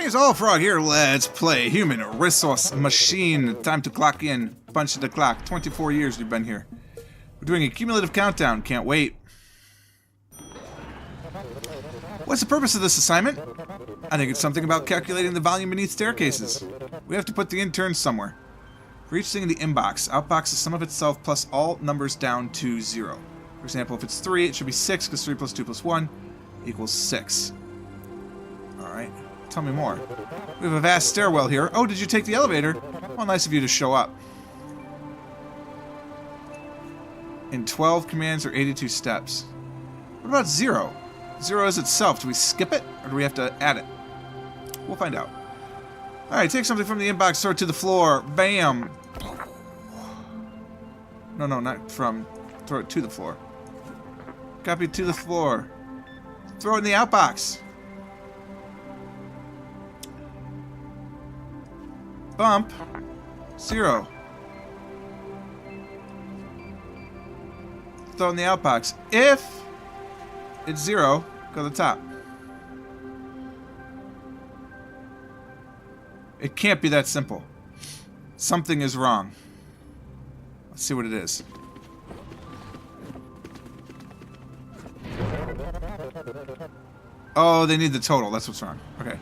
Greetings, all frog here. Let's play human resource machine. Time to clock in. Punch the clock. 24 years we've been here. We're doing a cumulative countdown. Can't wait. What's the purpose of this assignment? I think it's something about calculating the volume beneath staircases. We have to put the interns somewhere. For each thing in the inbox, outbox is sum of itself plus all numbers down to 0. For example, if it's 3, it should be 6, because 3 plus 2 plus 1 equals 6. Alright, tell me more. We have a vast stairwell here. Oh, did you take the elevator? Well, nice of you to show up. In 12 commands or 82 steps. What about 0? 0 is itself. Do we skip it, or do we have to add it? We'll find out. Alright, take something from the inbox, throw it to the floor. Bam! No, not from. Throw it to the floor. Copy it to the floor. Throw it in the outbox. Bump. 0. Throw it in the outbox. If it's 0, go to the top. It can't be that simple. Something is wrong. Let's see what it is. Oh, they need the total. That's what's wrong. Okay.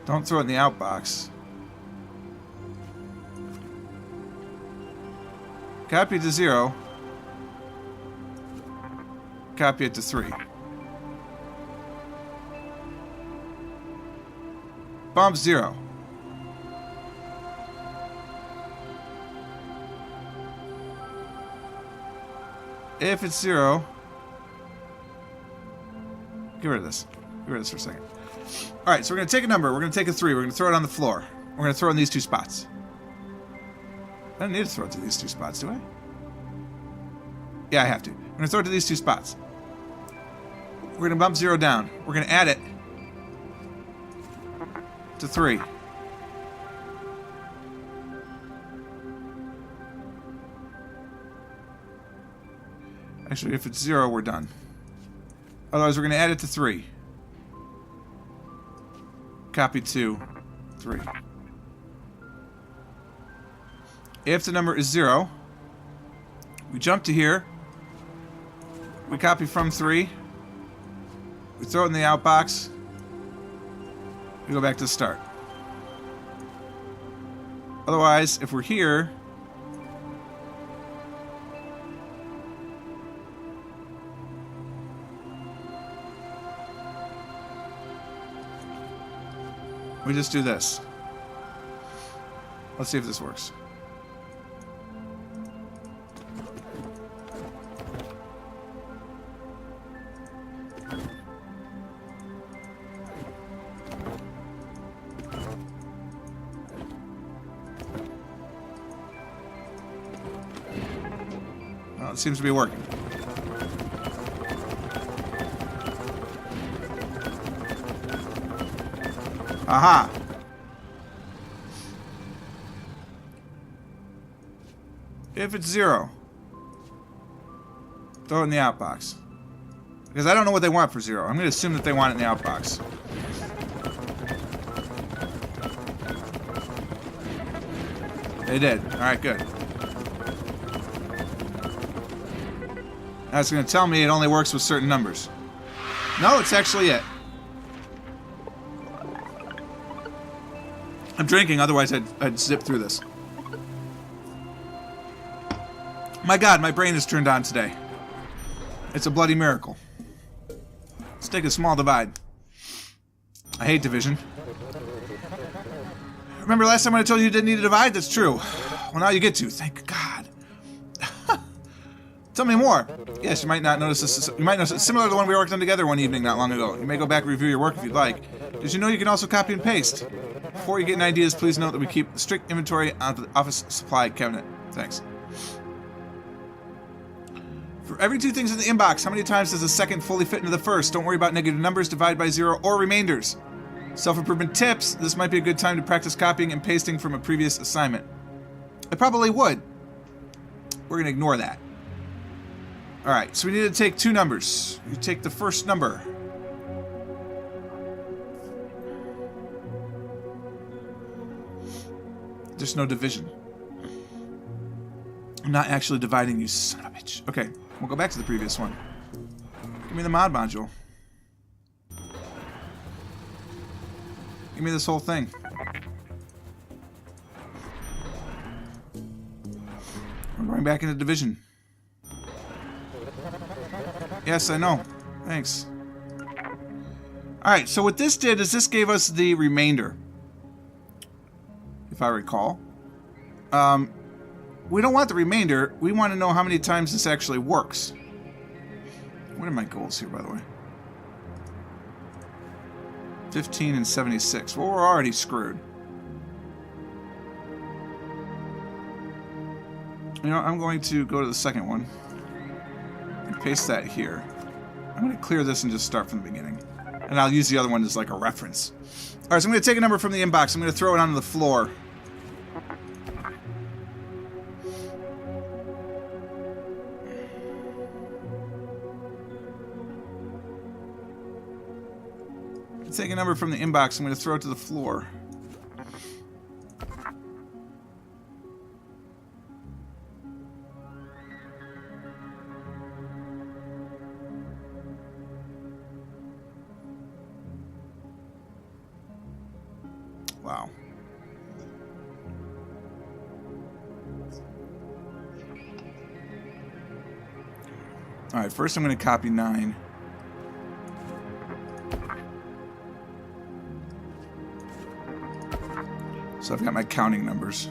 Don't throw it in the outbox. Copy it to 0. Copy it to 3. Bump 0. If it's 0, get rid of this. Get rid of this for a second. Alright, so we're going to take a number. We're going to take a 3. We're going to throw it on the floor. We're going to throw it in these two spots. I don't need to throw it to these two spots, do I? Yeah, I have to. I'm going to throw it to these two spots. We're going to bump 0 down. We're going to add it to 3. Actually, if it's 0, we're done. Otherwise, we're going to add it to 3. Copy to 3. If the number is 0, we jump to here. We copy from 3. We throw it in the outbox. We go back to the start. Otherwise, if we're here, we just do this. Let's see if this works. Well, it seems to be working. Aha! If it's 0, throw it in the outbox. Because I don't know what they want for 0. I'm going to assume that they want it in the outbox. They did. Alright, good. That's going to tell me it only works with certain numbers. No, it's actually it. I'm drinking, otherwise I'd zip through this. My God, my brain is turned on today. It's a bloody miracle. Let's take a small divide. I hate division. Remember last time when I told you you didn't need a divide? That's true. Well, now you get to. Thank God. Tell me more. Yes, you might not notice this. You might notice it's similar to the one we worked on together one evening not long ago. You may go back and review your work if you'd like. Did you know you can also copy and paste? Before you get any ideas, please note that we keep strict inventory on the office supply cabinet. Thanks. For every 2 things in the inbox, how many times does the second fully fit into the first? Don't worry about negative numbers, divide by 0, or remainders. Self-improvement tips. This might be a good time to practice copying and pasting from a previous assignment. It probably would. We're going to ignore that. Alright, so we need to take 2 numbers. You take the first number. There's no division. I'm not actually dividing you, son of a bitch. Okay, we'll go back to the previous one. Give me the mod module. Give me this whole thing. We're going back into division. Yes, I know. Thanks. Alright, so what this did is this gave us the remainder. If I recall. We don't want the remainder. We want to know how many times this actually works. What are my goals here, by the way? 15 and 76. Well, we're already screwed. You know, I'm going to go to the second one and paste that here. I'm going to clear this and just start from the beginning. And I'll use the other one as like a reference. Alright, so I'm going to take a number from the inbox. I'm going to throw it onto the floor. Take a number from the inbox. I'm going to throw it to the floor. Wow. Alright, first I'm going to copy 9. So I've got my counting numbers.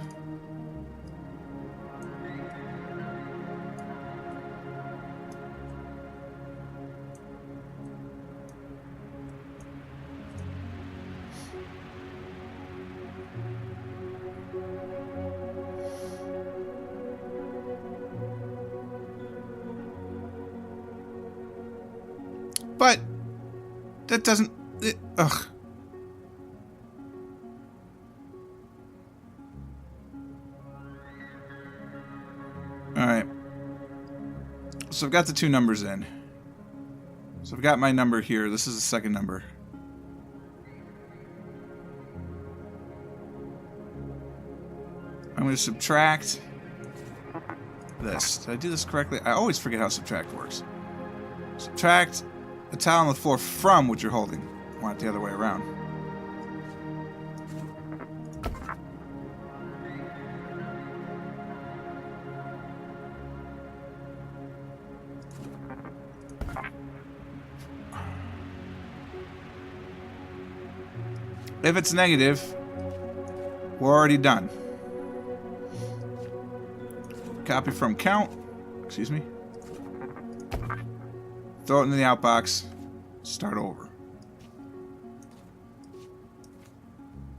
But that doesn't... ugh. Alright. So I've got the 2 numbers in. So I've got my number here. This is the second number. I'm going to subtract this. Did I do this correctly? I always forget how subtract works. Subtract the tile on the floor from what you're holding. I want it the other way around. If it's negative, we're already done. Copy from count. Excuse me. Throw it into the outbox. Start over.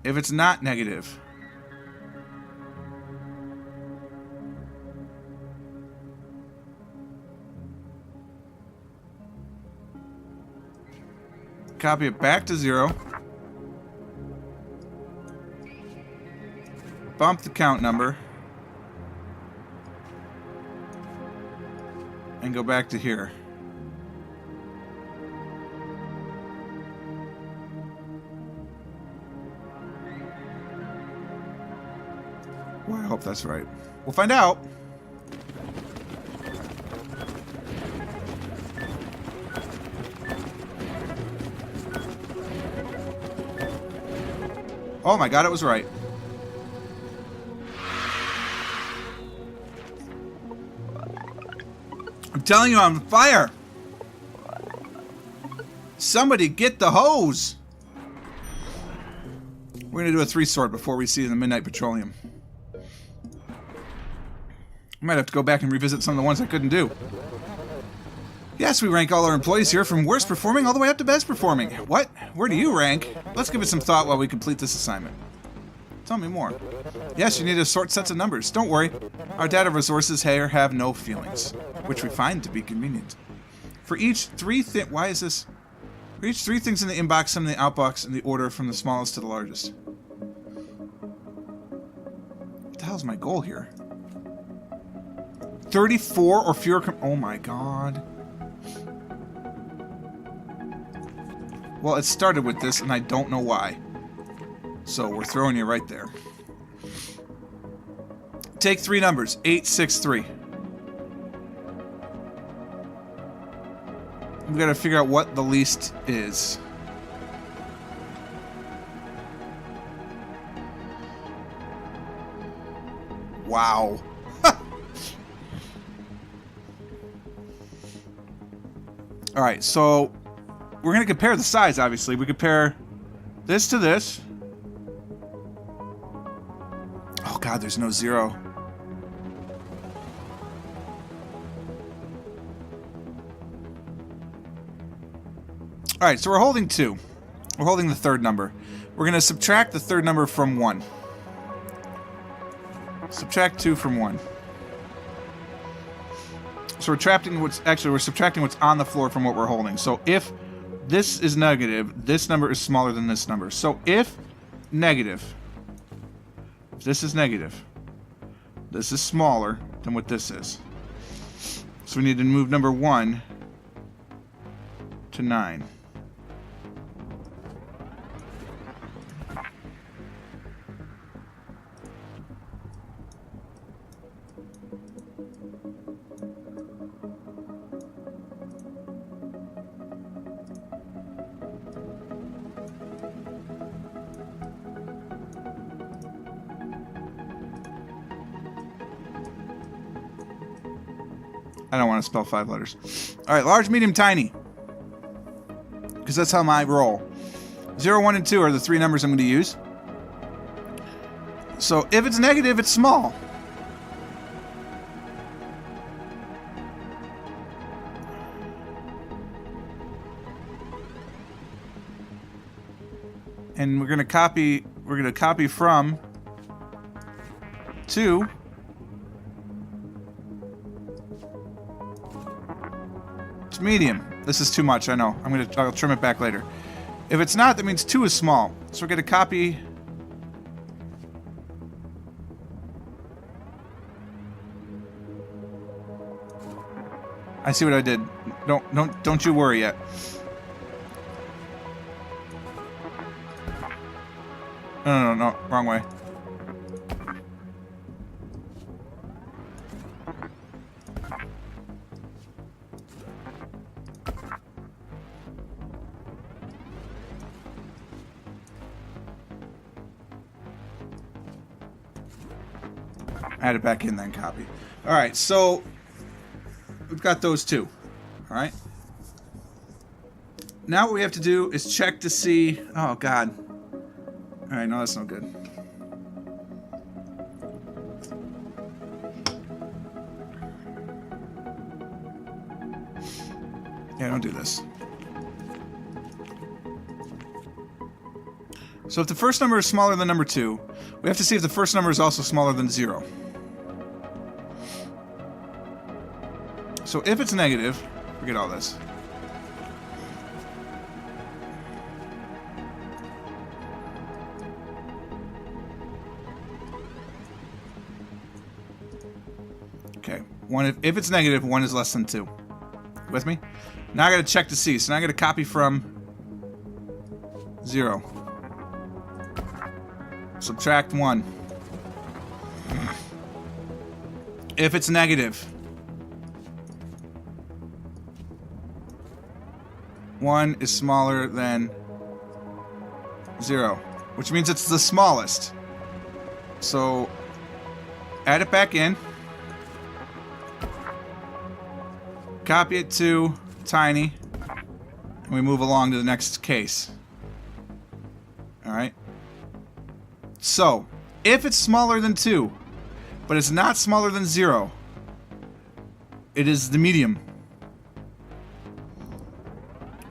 If it's not negative, copy it back to 0. Bump the count number. And go back to here. Well, I hope that's right. We'll find out. Oh my god, it was right. I'm telling you, I'm on fire. Somebody get the hose. We're going to do a 3-sort before we see the Midnight Petroleum. I might have to go back and revisit some of the ones I couldn't do. Yes, we rank all our employees here from worst performing all the way up to best performing. What? Where do you rank? Let's give it some thought while we complete this assignment. Tell me more. Yes, you need to sort sets of numbers. Don't worry. Our data resources here have no feelings, which we find to be convenient. For each 3 why is this? For each 3 things in the inbox, some in the outbox, in the order from the smallest to the largest. What the hell's my goal here? 34 or fewer. Oh my god. Well, it started with this, and I don't know why. So we're throwing you right there. Take three numbers, 8, 6, 3. We've got to figure out what the least is. Wow. All right, so we're going to compare the size, obviously. We compare this to this. Oh, God, there's no 0. All right, so we're holding 2. We're holding the third number. We're going to subtract the third number from 1. Subtract 2 from 1. So we're subtracting what's on the floor from what we're holding. So if this is negative, this number is smaller than this number. So if this is negative, this is smaller than what this is. So we need to move number 1 to 9. I don't want to spell 5 letters. All right, large, medium, tiny. Because that's how I roll. 0, 1, and 2 are the 3 numbers I'm going to use. So if it's negative, it's small. And we're going to copy from 2 to medium. This is too much, I know. I'll trim it back later. If it's not, that means 2 is small. So we're going to copy. I see what I did. Don't you worry yet. No, wrong way. Add it back in, then copy. All right, so we've got those two. All right. Now what we have to do is check to see. Oh God. All right, no, that's no good. Yeah, don't do this. So if the first number is smaller than number 2, we have to see if the first number is also smaller than 0. So if it's negative, forget all this. Okay, if it's negative, 1 is less than 2. With me? Now I gotta check to see. So now I gotta copy from 0. Subtract 1. If it's negative, 1 is smaller than 0, which means it's the smallest. So add it back in. Copy it to tiny. And we move along to the next case. Alright. So, if it's smaller than 2, but it's not smaller than 0, it is the medium.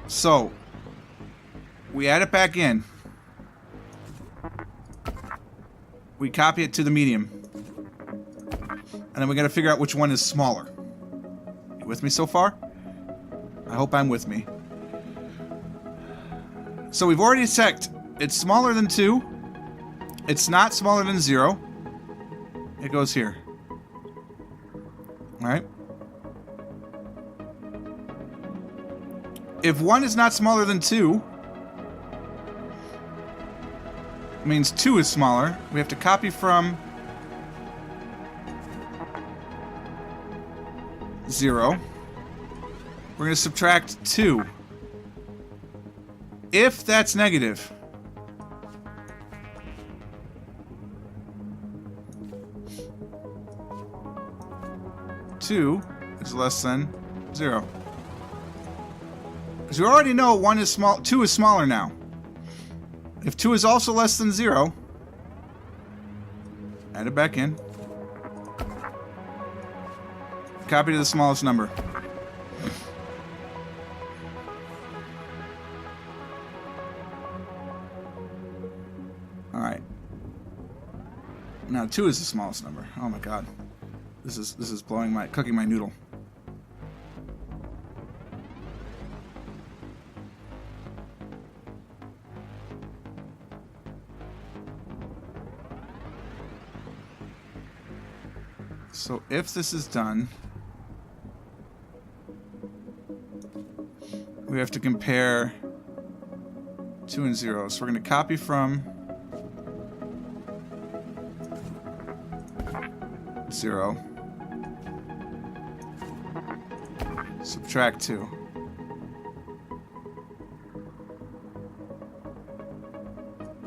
So, we add it back in. We copy it to the medium. And then we gotta figure out which one is smaller. You with me so far? I hope I'm with me. So we've already checked. It's smaller than 2. It's not smaller than 0. It goes here. Alright. If 1 is not smaller than 2, it means 2 is smaller. We have to copy from 0. We're going to subtract 2. If that's negative, two is less than 0. Because we already know 1 is small, 2 is smaller now. If 2 is also less than 0, add it back in. Copy to the smallest number. Alright. Now 2 is the smallest number. Oh my god. This is cooking my noodle. So if this is done, we have to compare 2 and 0. So we're going to copy from 0, subtract 2.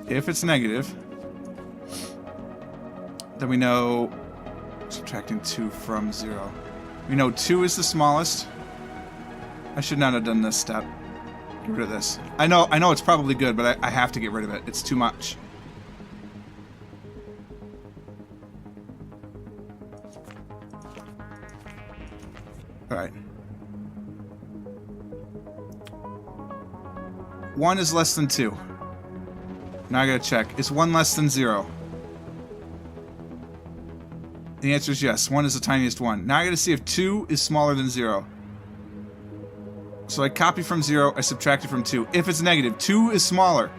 If it's negative, then we know subtracting 2 from 0. We know 2 is the smallest. I should not have done this step. Get rid of this. I know it's probably good, but I have to get rid of it. It's too much. Alright. 1 is less than 2. Now I gotta check. Is 1 less than 0? The answer is yes. 1 is the tiniest one. Now I gotta see if 2 is smaller than 0. So I copy from 0, I subtract it from 2. If it's negative, 2 is smaller.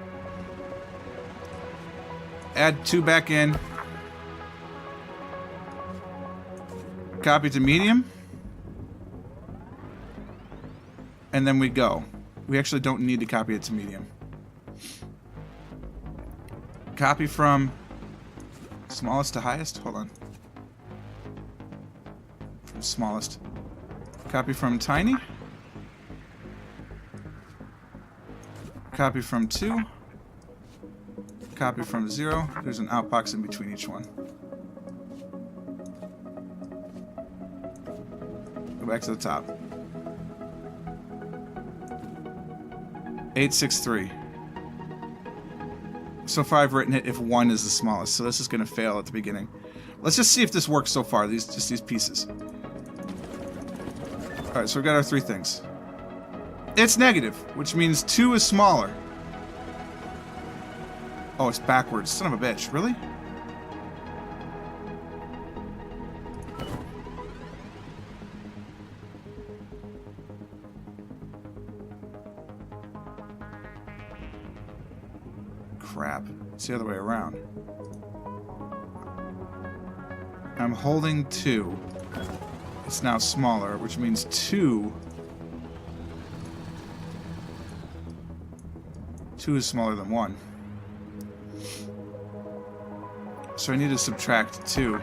Add 2 back in. Copy to medium. And then we go. We actually don't need to copy it to medium. Copy from smallest to highest. Hold on. From smallest. Copy from tiny. Copy from 2. Copy from 0. There's an outbox in between each one. Go back to the top. 863. So far I've written it if 1 is the smallest, so this is going to fail at the beginning. Let's just see if this works so far, just these pieces. Alright, so we've got our 3 things. It's negative, which means 2 is smaller. Oh, it's backwards. Son of a bitch. Really? Crap. It's the other way around. I'm holding 2. It's now smaller, which means 2 is smaller than 1. So I need to subtract 2.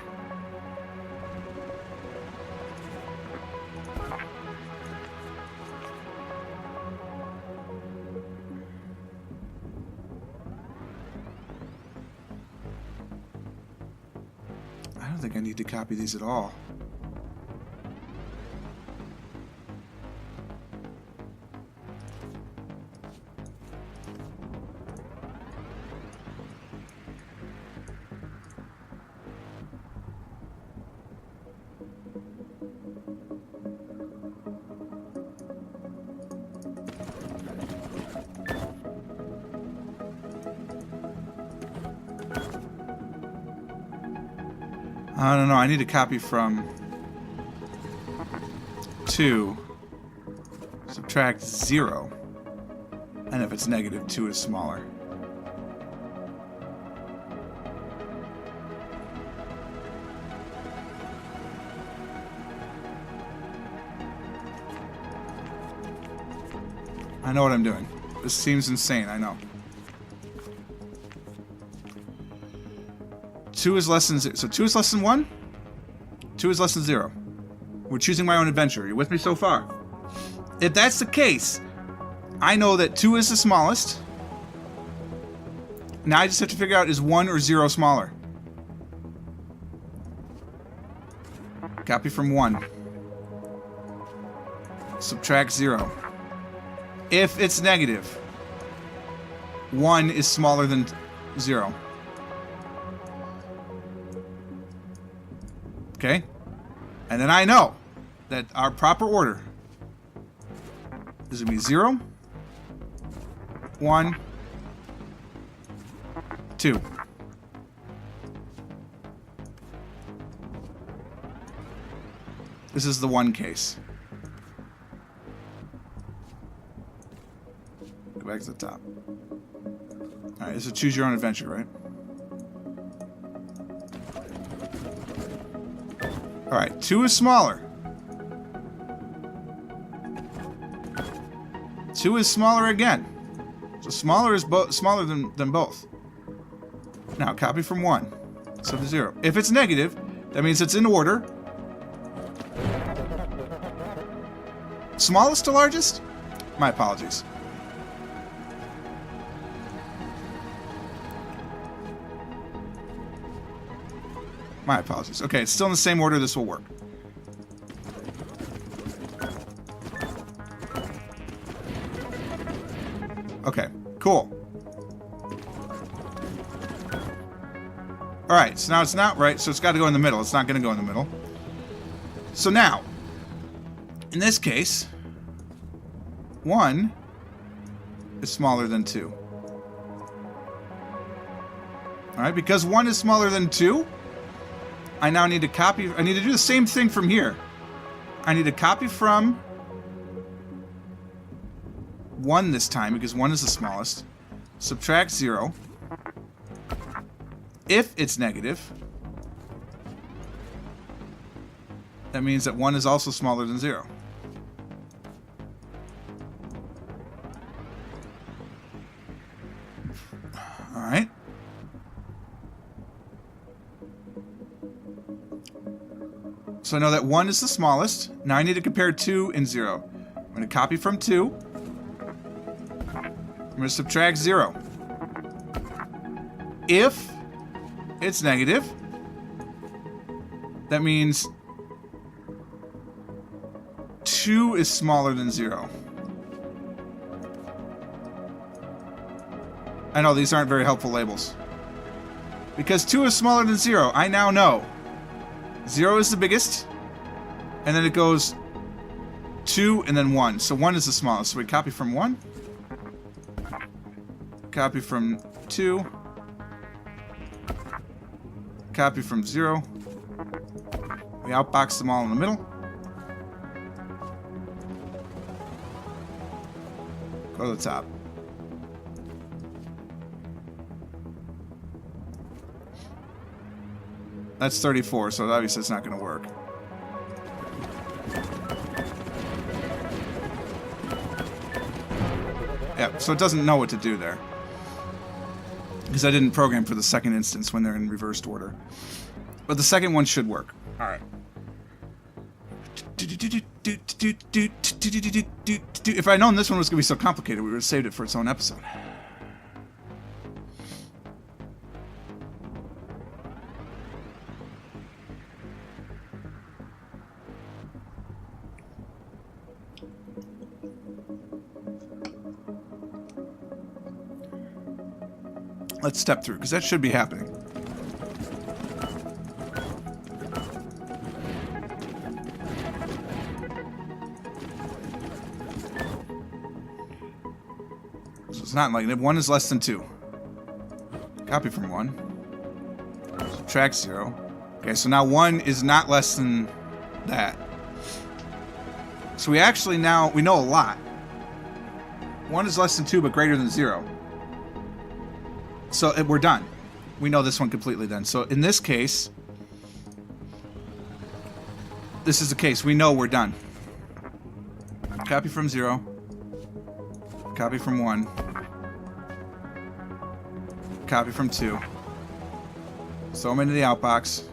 I don't think I need to copy these at all. I don't know, I need to copy from 2, subtract 0, and if it's negative, 2 is smaller. I know what I'm doing. This seems insane, I know. 2 is less than 0. So 2 is less than 1? 2 is less than 0. We're choosing my own adventure. Are you with me so far? If that's the case, I know that 2 is the smallest. Now I just have to figure out, is 1 or 0 smaller? Copy from 1. Subtract 0. If it's negative, 1 is smaller than 0. Okay? And then I know that our proper order is going to be 0, 1, 2. This is the 1 case. Go back to the top. Alright, this is choose your own adventure, right? Alright, 2 is smaller. 2 is smaller again. So smaller is smaller than both. Now, copy from 1. So to 0. If it's negative, that means it's in order. Smallest to largest? My apologies. My apologies. Okay, it's still in the same order. This will work. Okay, cool. Alright, so now it's not right, so it's got to go in the middle. It's not going to go in the middle. So now, in this case, 1 is smaller than 2. Alright, because 1 is smaller than 2, I now need to copy. I need to do the same thing from here. I need to copy from 1 this time, because 1 is the smallest. Subtract 0. If it's negative, that means that 1 is also smaller than 0. Alright. So I know that 1 is the smallest. Now I need to compare 2 and 0. I'm going to copy from 2. I'm going to subtract 0. If it's negative, that means 2 is smaller than 0. I know these aren't very helpful labels. Because 2 is smaller than 0, I now know 0 is the biggest, and then it goes 2 and then 1. So 1 is the smallest. So we copy from 1, copy from 2, copy from 0. We outbox them all in the middle. Go to the top. That's 34, so obviously it's not going to work. Yeah, so it doesn't know what to do there. Because I didn't program for the second instance when they're in reversed order. But the second one should work. Alright. If I'd known this one was going to be so complicated, we would have saved it for its own episode. Let's step through, because that should be happening. So it's not negative. 1 is less than 2. Copy from 1. Subtract 0. Okay, so now 1 is not less than that. So we actually now, we know a lot. 1 is less than 2, but greater than 0. So we're done. We know this one completely then. So in this case, this is the case. We know we're done. Copy from 0. Copy from 1. Copy from 2. Throw them into the outbox.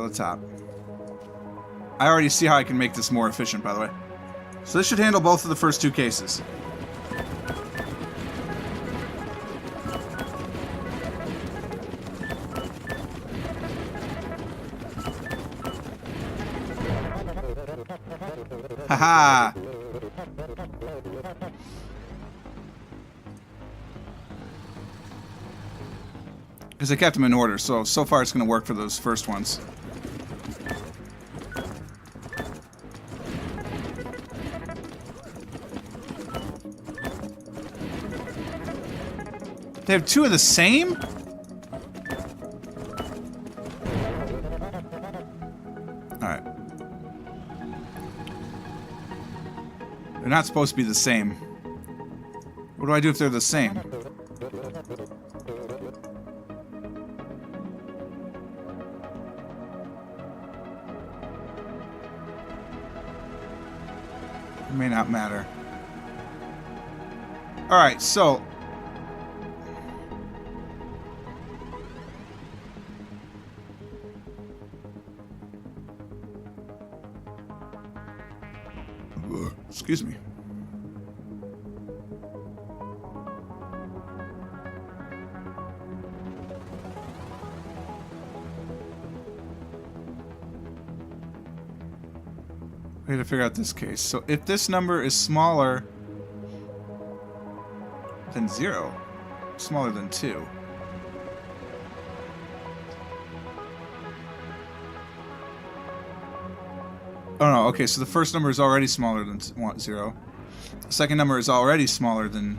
the top. I already see how I can make this more efficient, by the way. So this should handle both of the first two cases. Haha! Because I kept them in order, so far it's going to work for those first ones. They have two of the same? Alright. They're not supposed to be the same. What do I do if they're the same? It may not matter. Alright, so... Excuse me. We had to figure out this case. So if this number is smaller than 0, smaller than 2. Oh no, okay, so the first number is already smaller than 0. The second number is already smaller than...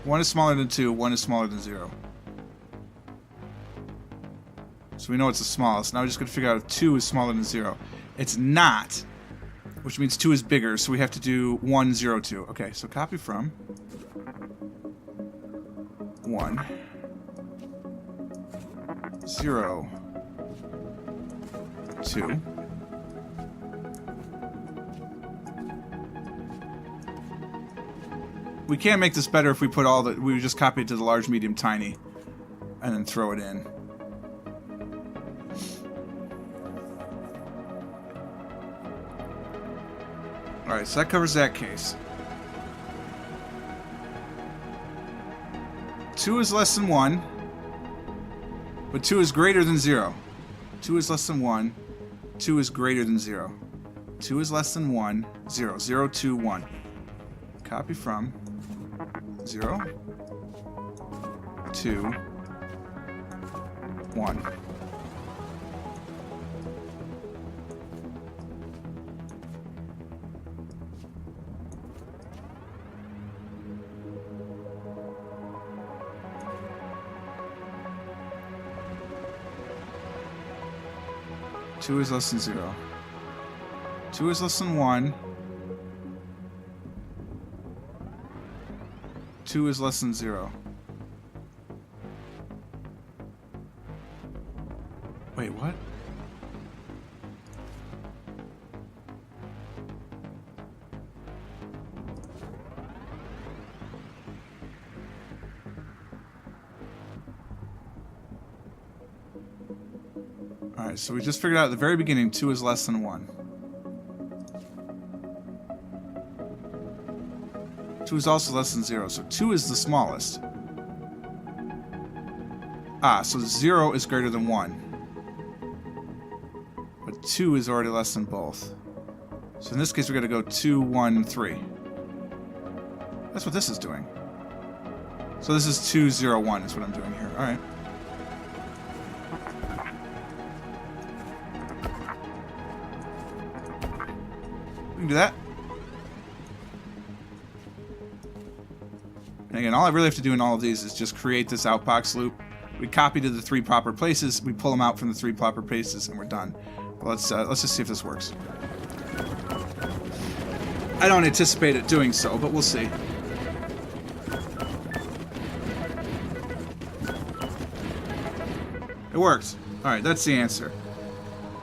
One is smaller than 2, one is smaller than 0. So we know it's the smallest. Now we're just going to figure out if 2 is smaller than 0. It's not, which means 2 is bigger, so we have to do 1, 0, 2. Okay, so copy from 1, 0, 2. We can make this better if we put all the... We just copy it to the large, medium, tiny, and then throw it in. Alright, so that covers that case. 2 is less than 1, but 2 is greater than 0. 2 is less than 1, 2 is greater than 0. 2 is less than 1, 0. 0, 2, 1. Copy from 0, 2, 1. Two is less than 0. 2 is less than 1. 2 is less than 0. Wait, what? Alright, so we just figured out at the very beginning 2 is less than 1. 2 is also less than 0, so 2 is the smallest. Ah, so 0 is greater than 1. But 2 is already less than both. So in this case, we're going to go 2, 1, 3. That's what this is doing. So this is 2, 0, 1 is what I'm doing here. Alright. We can do that. And again, all I really have to do in all of these is just create this outbox loop. We copy to the 3 proper places, we pull them out from the 3 proper places, and we're done. But let's just see if this works. I don't anticipate it doing so, but we'll see. It worked. Alright, that's the answer.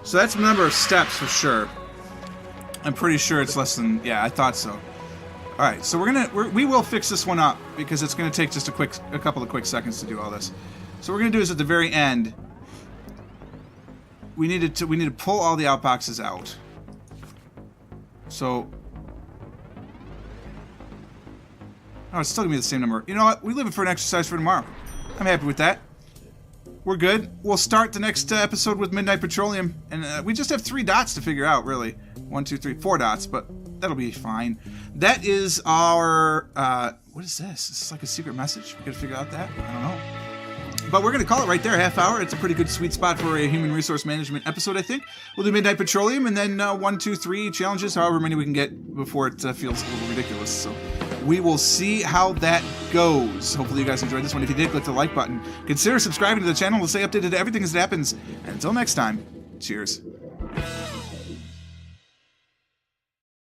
So that's the number of steps for sure. I'm pretty sure it's less than... Yeah, I thought so. Alright, so we will fix this one up because it's gonna take just a couple of quick seconds to do all this. So what we're gonna do is at the very end, we need to pull all the outboxes out. So, oh, it's still gonna be the same number. You know what? We leave it for an exercise for tomorrow. I'm happy with that. We're good. We'll start the next episode with Midnight Petroleum, and we just have 3 dots to figure out, really. 1, 2, 3, 4 dots, but that'll be fine. That is our, what is this? This is like a secret message. We gotta figure out that? I don't know. But we're gonna call it right there, half hour. It's a pretty good sweet spot for a human resource management episode, I think. We'll do Midnight Petroleum, and then 1, 2, 3 challenges, however many we can get before it feels a little ridiculous. So we will see how that goes. Hopefully you guys enjoyed this one. If you did, click the like button. Consider subscribing to the channel to stay updated to everything as it happens. And until next time, cheers.